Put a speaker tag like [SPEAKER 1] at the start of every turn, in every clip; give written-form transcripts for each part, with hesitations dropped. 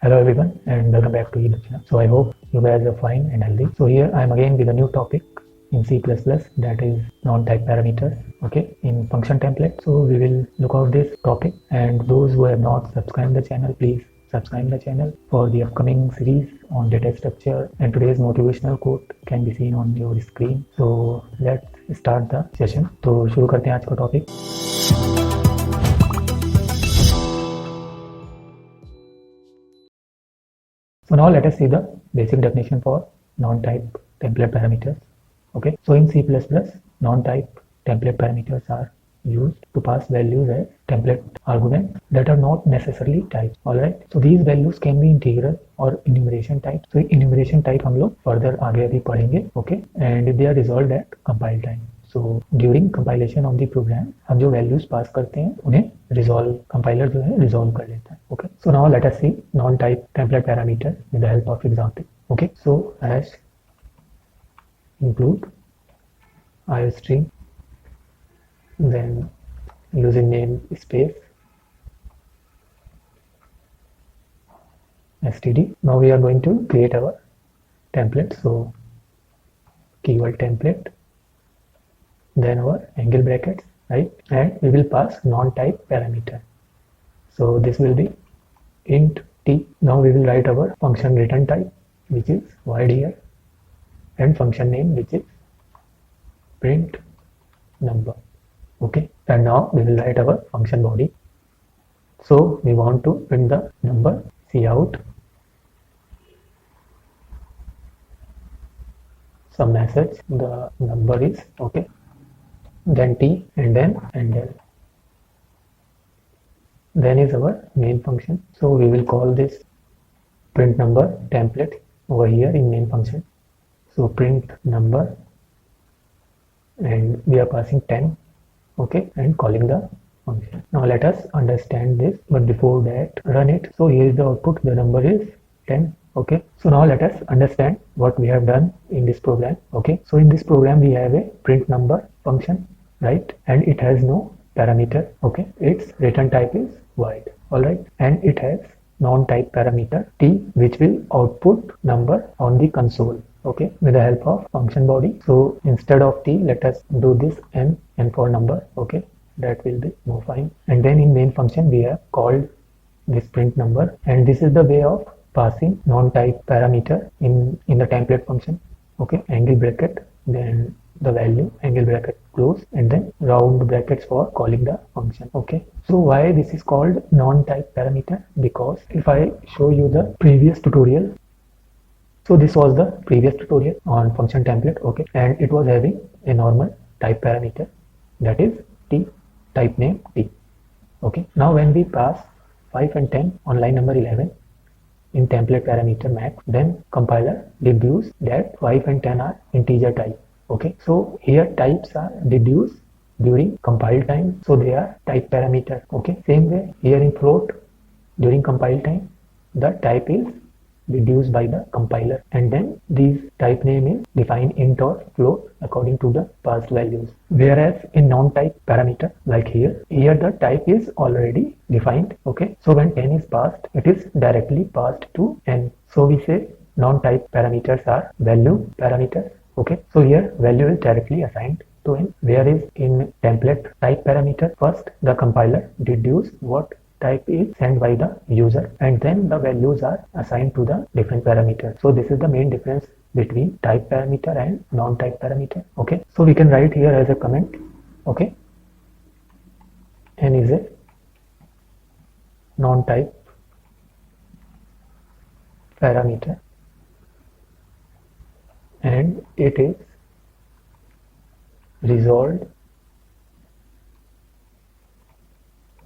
[SPEAKER 1] Hello everyone and welcome back to eDakshina. So I hope you guys are fine and healthy. So here I am again with a new topic in C++, that is non-type parameters, okay, in function template. So we will look out this topic, and those who have not subscribed the channel, please subscribe the channel for the upcoming series on data structure, and today's motivational quote can be seen on your screen. So let's start the session. तो शुरू करते हैं आज का topic. So now let us see the basic definition for non-type template parameters. Okay, so in C++, non-type template parameters are used to pass values as template arguments that are not necessarily types. Alright, so these values can be integral or enumeration type. So enumeration type हम लोग further आगे अभी पढ़ेंगे. Okay, and they are resolved at compile time. So during compilation of the program, हम जो values pass करते हैं उन्हें resolve compiler जो है resolve कर लेता है. Okay, so now let us see non-type template parameter with the help of example. Okay, so hash include iostream, then using name space std. Now we are going to create our template. So keyword template, then our angle brackets, right, and we will pass non-type parameter. So this will be int t. Now we will write our function return type, which is void here, and function name, which is print number. Okay, and now we will write our function body. So we want to print the number. Cout some message, the number is okay, then t, and then handle. Then is our main function. So we will call this print number template over here in main function. So print number, and we are passing 10, okay, and calling the function. Now let us understand this, but before that run it. So here is the output, the number is 10. Okay, so now let us understand what we have done in this program. Okay, so in this program we have a print number function, right, and it has no parameter. Okay, its return type is void. All right, and it has non-type parameter t, which will output number on the console, okay, with the help of function body. So instead of t, let us do this n for number. Okay, that will be more fine. And then in main function we have called this print number, and this is the way of passing non-type parameter in the template function. Okay, angle bracket, then the value, angle bracket close, and then round brackets for calling the function. Okay, so why this is called non-type parameter? Because if I show you the previous tutorial, so this was the previous tutorial on function template. Okay, and it was having a normal type parameter, that is t, type name t. Okay, now when we pass 5 and 10 on line number 11 in template parameter max, then compiler deduce that 5 and 10 are integer type. Okay, so here types are deduced during compile time, so they are type parameter. Okay, same way here in float, during compile time the type is deduced by the compiler, and then these type name is defined int or float according to the passed values. Whereas in non-type parameter, like here the type is already defined. Okay, so when 10 is passed, it is directly passed to n. So we say non-type parameters are value parameters. Okay, so here value is directly assigned to n, whereas in template type parameter, first the compiler deduce what type is sent by the user, and then the values are assigned to the different parameters. So this is the main difference between type parameter and non-type parameter. Okay, so we can write here as a comment. Okay, n is a non-type parameter and it is resolved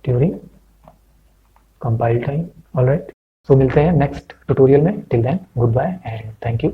[SPEAKER 1] during compile time. All right, so मिलते हैं next tutorial में. Till then goodbye and thank you.